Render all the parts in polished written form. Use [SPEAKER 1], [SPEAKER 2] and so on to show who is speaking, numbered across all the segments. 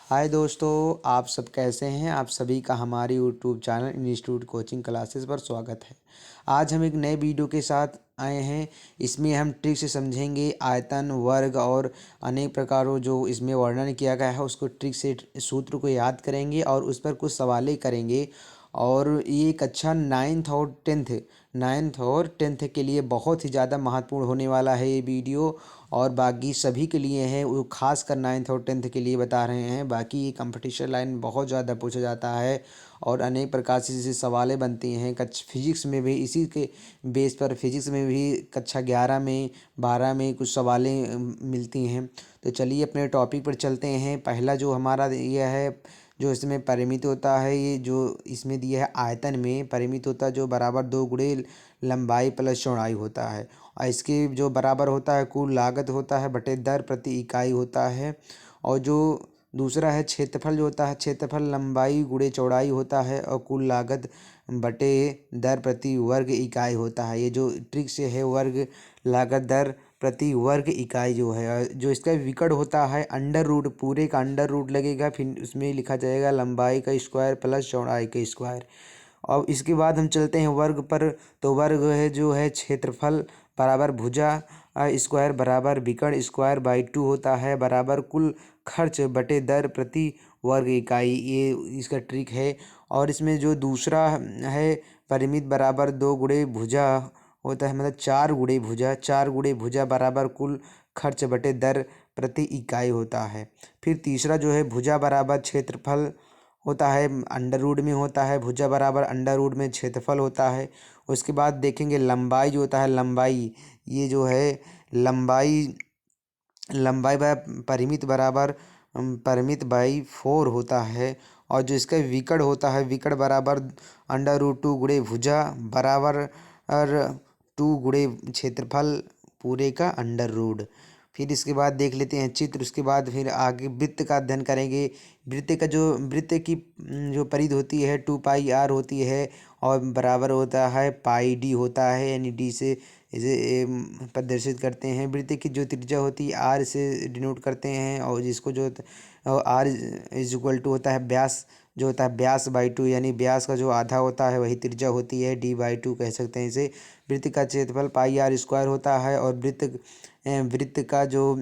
[SPEAKER 1] हाय दोस्तों, आप सब कैसे हैं। आप सभी का हमारे YouTube channel institute coaching classes पर स्वागत है। आज हम एक नए वीडियो के साथ आए हैं। इसमें हम ट्रिक से समझेंगे आयतन, वर्ग और अनेक प्रकारों जो इसमें वर्णन किया गया है उसको ट्रिक से सूत्र को याद करेंगे और उस पर कुछ सवालें करेंगे। और ये कक्षा नाइन्थ और टेंथ के लिए बहुत ही ज़्यादा महत्वपूर्ण होने वाला है ये वीडियो। और बाकी सभी के लिए है, वो खास कर नाइन्थ और टेंथ के लिए बता रहे हैं। बाकी ये कंपटीशन लाइन बहुत ज़्यादा पूछा जाता है और अनेक प्रकार से जैसे सवालें बनती हैं। फिजिक्स में भी इसी के बेस पर फिजिक्स में भी कक्षा 11 में 12 में कुछ सवालें मिलती हैं। तो चलिए अपने टॉपिक पर चलते हैं। पहला जो हमारा यह है, जो इसमें परिमित होता है, ये जो इसमें दिया है आयतन में परिमित होता है जो बराबर 2 गुणे लंबाई प्लस चौड़ाई होता है। और इसके जो बराबर होता है कुल लागत होता है बटे दर प्रति इकाई होता है। और जो दूसरा है क्षेत्रफल जो होता है, क्षेत्रफल लंबाई गुणे चौड़ाई होता है और कुल लागत बटे दर प्रति वर्ग इकाई होता है। ये जो ट्रिक से है वर्ग लागत दर प्रति वर्ग इकाई जो है, जो इसका विकर्ण होता है अंडर रूट, पूरे का अंडर रूट लगेगा, फिर उसमें लिखा जाएगा लंबाई का स्क्वायर प्लस चौड़ाई का स्क्वायर। और इसके बाद हम चलते हैं वर्ग पर। तो वर्ग है जो है क्षेत्रफल बराबर भुजा स्क्वायर बराबर विकर्ण स्क्वायर बाई 2 होता है, बराबर कुल खर्च बटे दर प्रति वर्ग इकाई। ये इसका ट्रिक है। और इसमें जो दूसरा है परिमित बराबर 2 गुणे भुजा होता है, मतलब 4 गुणे भुजा बराबर कुल खर्च बटे दर प्रति इकाई होता है। फिर तीसरा जो है भुजा बराबर क्षेत्रफल होता है, अंडर रूट में होता है, भुजा बराबर अंडर रूट में क्षेत्रफल होता है। उसके बाद देखेंगे लंबाई जो होता है, लंबाई ये जो है लंबाई लंबाई बाय परिमित बराबर परिमित बाई 4 होता है। और जो इसका विकर्ण होता है, विकर्ण बराबर अंडर रूट 2 गुणे भुजा बराबर 2 गुणे क्षेत्रफल पूरे का अंडर रूट। फिर इसके बाद देख लेते हैं चित्र। उसके बाद फिर आगे वृत्त का अध्ययन करेंगे। वृत्त की जो परिधि होती है 2 पाई r होती है और बराबर होता है पाई d होता है, यानी d से इसे प्रदर्शित करते हैं। वृत्त की जो त्रिज्या होती है आर से डिनोट करते हैं, और जिसको जो आर इज इक्वल टू होता है व्यास, जो होता है व्यास बाई 2, यानी व्यास का जो आधा होता है वही त्रिज्या होती है, d/2 कह सकते हैं इसे। वृत्त का क्षेत्रफल πr² होता है। और वृत्त का जो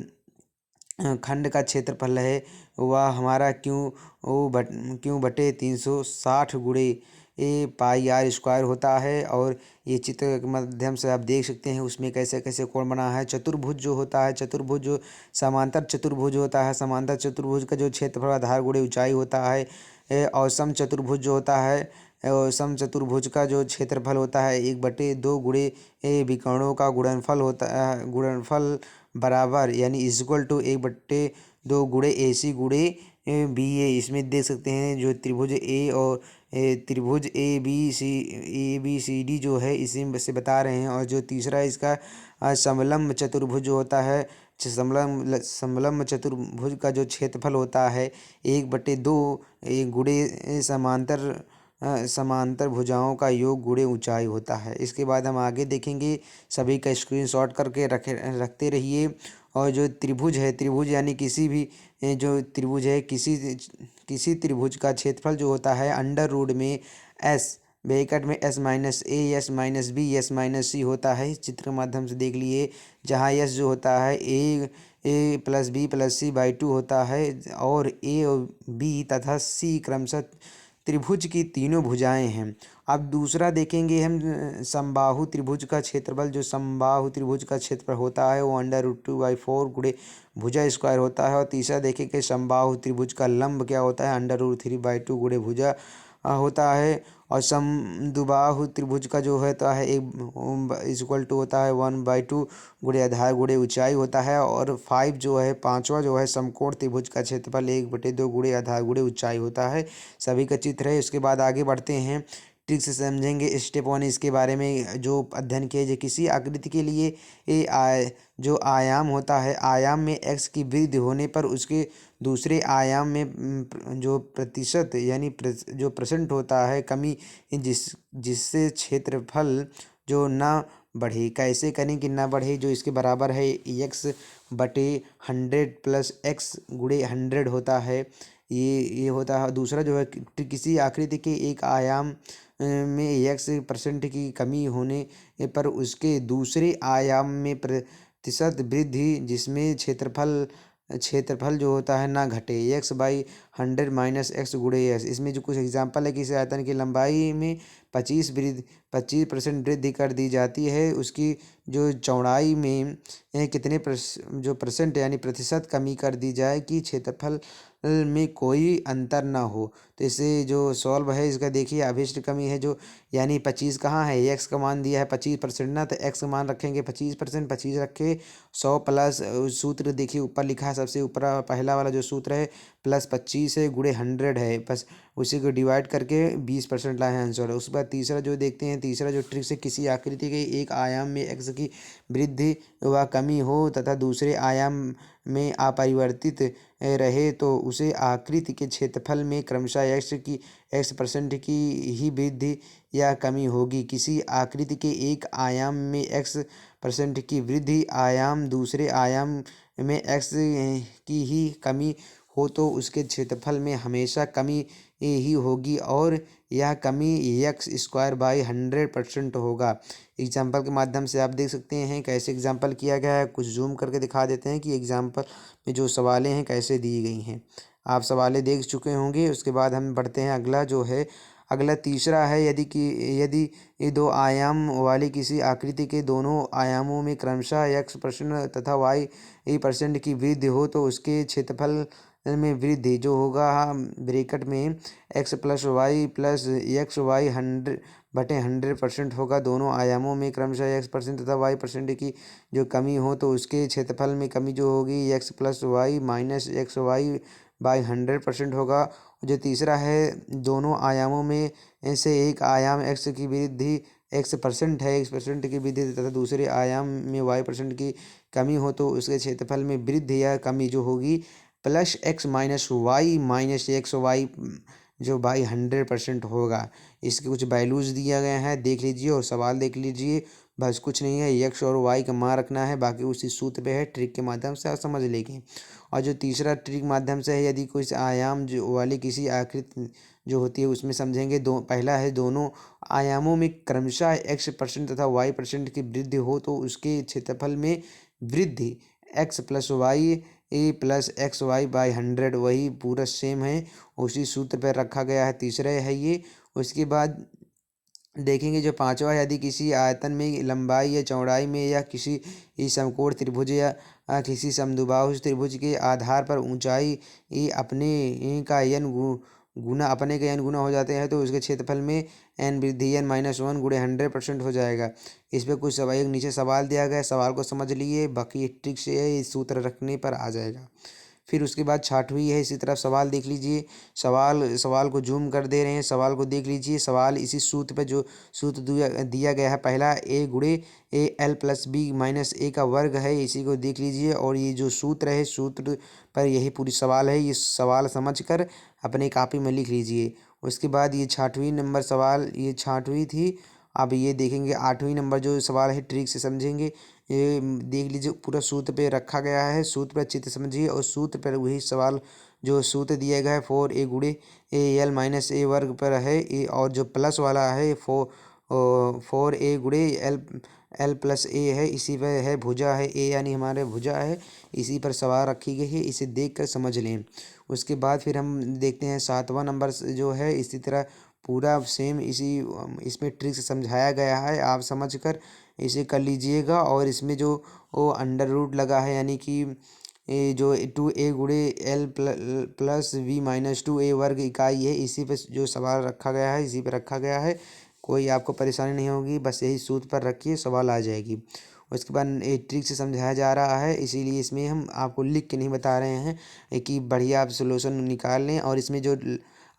[SPEAKER 1] खंड का क्षेत्रफल है वह हमारा क्यों बटे 360 गुणे πr² होता है। और ये चित्र के माध्यम से आप देख सकते हैं उसमें कैसे कैसे कोण बना है। चतुर्भुज जो होता है, चतुर्भुज जो समांतर चतुर्भुज होता है, समांतर चतुर्भुज का जो क्षेत्रफल आधार गुणे ऊंचाई होता है। और सम चतुर्भुज जो होता है, और सम चतुर्भुज का जो क्षेत्रफल होता है 1/2 गुणे विकर्णों का गुणनफल होता है, गुणनफल बराबर यानी इक्वल टू 1/2 गुणे AC गुणे BA। इसमें देख सकते हैं जो त्रिभुज त्रिभुज ABCD जो है इसी में से बता रहे हैं। और जो तीसरा इसका समलंब चतुर्भुज जो होता है, समलंब चतुर्भुज का जो क्षेत्रफल होता है 1/2 गुणे समांतर भुजाओं का योग गुणे ऊंचाई होता है। इसके बाद हम आगे देखेंगे, सभी का स्क्रीनशॉट करके रखते रहिए। और जो त्रिभुज है, त्रिभुज यानी किसी भी जो त्रिभुज है, किसी त्रिभुज का क्षेत्रफल जो होता है अंडर रूट में एस ब्रैकेट में S-A S-B S-C होता है। इस चित्र के माध्यम से देख लिए, जहाँ S जो होता है A plus B plus C/2 होता है, और A और B तथा C क्रमशः त्रिभुज की तीनों भुजाएं हैं। अब दूसरा देखेंगे हम समबाहु त्रिभुज का क्षेत्रफल। जो समबाहु त्रिभुज का क्षेत्रफल होता है वो √2/4 गुणे भुजा स्क्वायर होता है। और तीसरा देखेंगे समबाहु त्रिभुज का लंब क्या होता है, √3/2 गुणे भुजा होता है। और समद्विबाहु त्रिभुज का जो होता है इक्वल टू होता है 1/2 गुणे आधार गुणे ऊंचाई होता है। और 5 जो है पांचवा जो है समकोण त्रिभुज का क्षेत्रफल 1/2 गुणे आधार गुणे ऊंचाई होता है। सभी का चित्र है। उसके बाद आगे बढ़ते हैं, ठीक से समझेंगे स्टेप 1 इसके बारे में जो अध्ययन किया जाए। किसी आकृति के लिए जो आयाम होता है, आयाम में x की वृद्धि होने पर उसके दूसरे आयाम में जो प्रतिशत यानी जो परसेंट होता है कमी, जिससे क्षेत्रफल जो ना बढ़े। कैसे करें कि ना बढ़े, जो इसके बराबर है x/100 + x गुणे 100 होता है। ये होता है। दूसरा जो है किसी आकृति के एक आयाम में x% की कमी होने पर उसके दूसरे आयाम में प्रतिशत वृद्धि, जिसमें क्षेत्रफल जो होता है ना घटे, x/100 माइनस एक्स गुणे एक्स। इसमें जो कुछ एग्जांपल है, किसी आयतन की लंबाई में 25% वृद्धि कर दी जाती है, उसकी जो चौड़ाई में कितने जो परसेंट यानी प्रतिशत कमी कर दी जाए कि क्षेत्रफल में कोई अंतर ना हो। तो इसे जो सॉल्व है इसका देखिए, अभिष्ट कमी है जो, यानी 25 कहाँ है, एक्स का मान दिया है 25% ना, तो एक्स का मान रखेंगे 25%, 25 रखे 100 प्लस सूत्र देखिए ऊपर लिखा है, सबसे ऊपर पहला वाला जो सूत्र है प्लस 25 है गुणे 100 है, बस उसी को डिवाइड करके 20% लाए हैं आंसर। उसके बाद तीसरा जो देखते हैं, तीसरा जो ट्रिक से, किसी आकृति के एक आयाम में एक्स की वृद्धि व कमी हो तथा दूसरे आयाम में अपरिवर्तित रहे तो उसे आकृति के क्षेत्रफल में क्रमशः x% की ही वृद्धि या कमी होगी। किसी आकृति के एक आयाम में x% की वृद्धि आयाम दूसरे आयाम में x की ही कमी हो तो उसके क्षेत्रफल में हमेशा कमी ही होगी और यह कमी x²/100% होगा। एग्जाम्पल के माध्यम से आप देख सकते हैं कैसे एग्जाम्पल किया गया है। कुछ जूम करके दिखा देते हैं कि एग्जाम्पल में जो सवालें हैं कैसे दी गई हैं। आप सवालें देख चुके होंगे। उसके बाद हम बढ़ते हैं अगला जो है, अगला तीसरा है, यदि ये दो आयाम वाली किसी आकृति के दोनों आयामों में क्रमशः x% तथा y% की वृद्धि हो तो उसके क्षेत्रफल में वृद्धि जो होगा ब्रैकेट में x+y+xy 100/100% होगा। दोनों आयामों में क्रमशः x% तथा y% की जो कमी हो तो उसके क्षेत्रफल में कमी जो होगी x+y-xy/100% होगा। जो तीसरा है, दोनों आयामों में से एक आयाम x की वृद्धि x% है, x% की वृद्धि तथा दूसरे आयाम में y% की कमी हो तो उसके क्षेत्रफल में वृद्धि या कमी जो होगी +x-y-xy जो बाई 100% होगा। इसके कुछ वैल्यूज़ दिया गया है, देख लीजिए और सवाल देख लीजिए। बस कुछ नहीं है, x और y का मान रखना है, बाकी उसी सूत्र पे है, ट्रिक के माध्यम से आप समझ लेंगे। और जो तीसरा ट्रिक माध्यम से है, यदि कुछ आयाम जो वाली किसी आकृति जो होती है उसमें समझेंगे। पहला है, दोनों आयामों में क्रमशः x% तथा y% की वृद्धि हो तो उसके क्षेत्रफल में वृद्धि x+y+xy/100 वही पूरा सेम है, उसी सूत्र पर रखा गया है। तीसरा है ये। उसके बाद देखेंगे जो पांचवा, यदि किसी आयतन में लंबाई या चौड़ाई में या किसी समकोण त्रिभुज या किसी समद्विबाहु त्रिभुज के आधार पर ऊंचाई अपने का n गुना हो जाते हैं तो उसके क्षेत्रफल में n वृद्धि n-1 गुणे 100% हो जाएगा। इस पर कुछ सवाल, एक नीचे सवाल दिया गया है, सवाल को समझ लिए, बाकी ट्रिक से है, इस सूत्र रखने पर आ जाएगा। फिर उसके बाद छठवीं है, इसी तरफ सवाल देख लीजिए। सवाल को जूम कर दे रहे हैं, सवाल को देख लीजिए। सवाल इसी सूत्र पे जो सूत्र दिया गया है, पहला a गुणे a l+b-a का वर्ग है, इसी को देख लीजिए। और ये जो सूत्र है, सूत्र पर यही पूरी सवाल है, ये सवाल समझकर अपने कॉपी में लिख लीजिए। उसके बाद ये छठवीं नंबर सवाल, ये छठवीं थी। अब ये देखेंगे 8वीं नंबर जो सवाल है, ट्रिक से समझेंगे। ये देख लीजिए, पूरा सूत्र पे रखा गया है, सूत्र पर अच्छी तरह समझिए और सूत्र पर वही सवाल जो सूत्र दिया गया है 4a गुणे al-a वर्ग पर है। और जो प्लस वाला है 4a गुणे l+a है, इसी पर है भुजा है, a यानी हमारे भुजा है, इसी पर सवाल रखी गई है, इसे देख कर समझ लें। उसके बाद फिर हम देखते हैं 7वां नंबर जो है, इसी तरह पूरा सेम इसमें ट्रिक से समझाया गया है, आप समझकर इसे कर लीजिएगा। और इसमें जो अंडर रूट लगा है, यानी कि ये जो 2a गुणे l+v-2a वर्ग इकाई है, इसी पे जो सवाल रखा गया है, इसी पे रखा गया है। कोई आपको परेशानी नहीं होगी, बस यही सूत्र पर रखिए, सवाल आ जाएगी। उसके बाद एक ट्रिक से समझाया जा रहा है, इसीलिए इसमें हम आपको लिख के नहीं बता रहे हैं कि बढ़िया आप सोल्यूशन निकाल लें। और इसमें जो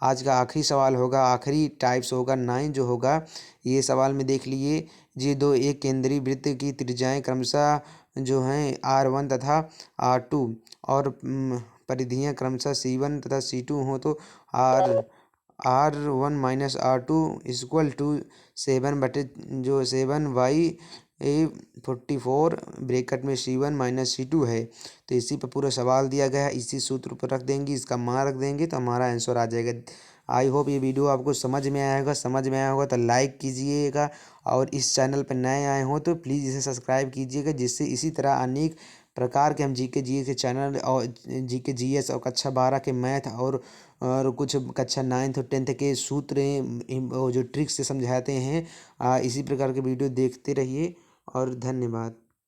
[SPEAKER 1] आज का आखिरी सवाल होगा, आखिरी टाइप्स होगा 9 जो होगा, ये सवाल में देख लिए। ये दो एक केंद्रीय वृत्त की त्रिज्याएं क्रमशः जो हैं r1 तथा r2 और परिधियां क्रमशः c1 तथा c2 हो तो r1 - r2 = 7 y A44 bracket में C1 - C2 है। तो इसी पर पूरा सवाल दिया गया है, इसी सूत्र पर रख देंगे, इसका मान रख देंगे तो हमारा आंसर आ जाएगा। आई होप ये वीडियो आपको समझ में आया होगा तो लाइक कीजिएगा, और इस चैनल पर नए आए हो तो प्लीज़ इसे सब्सक्राइब कीजिएगा, जिससे इसी तरह अनेक प्रकार के हम जीके जीएस के चैनल और जीके जीएस और कक्षा 12 के मैथ और कुछ कक्षा 9th और 10th के सूत्र वो जो ट्रिक्स से समझाते हैं। इसी प्रकार के वीडियो देखते रहिए और धन्यवाद।